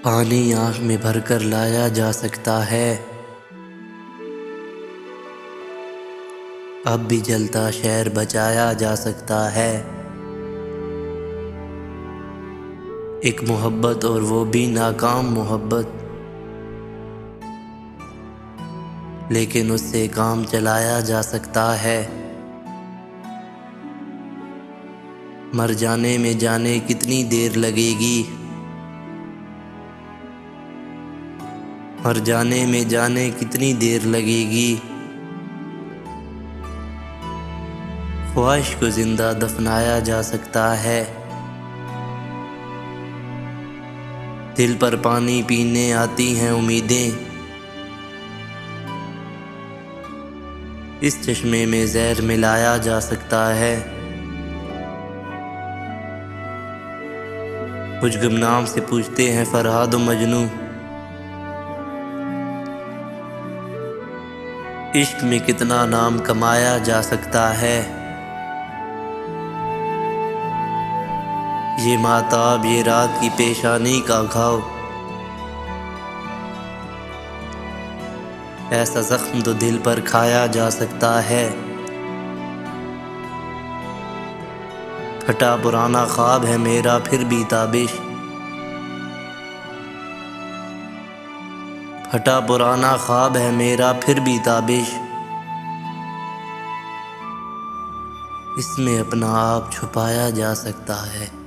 पानी आँख में भरकर लाया जा सकता है, अब भी जलता शहर बचाया जा सकता है। एक मोहब्बत और वो भी नाकाम मोहब्बत, लेकिन उससे काम चलाया जा सकता है। मर जाने में जाने कितनी देर लगेगी, मर जाने में जाने कितनी देर लगेगी। ख्वाहिश को जिंदा दफनाया जा सकता है, दिल पर पानी पीने आती हैं उम्मीदें, इस चश्मे में जहर मिलाया जा सकता है। कुछ गुमनाम से पूछते हैं फरहाद मजनू, इश्क में कितना नाम कमाया जा सकता है। ये माताब ये रात की पेशानी का घाव, ऐसा जख्म तो दिल पर खाया जा सकता है। फटा पुराना ख्वाब है मेरा फिर भी ताबिश, फटा पुराना ख्वाब है मेरा फिर भी ताबिश, इसमें अपना आप छुपाया जा सकता है।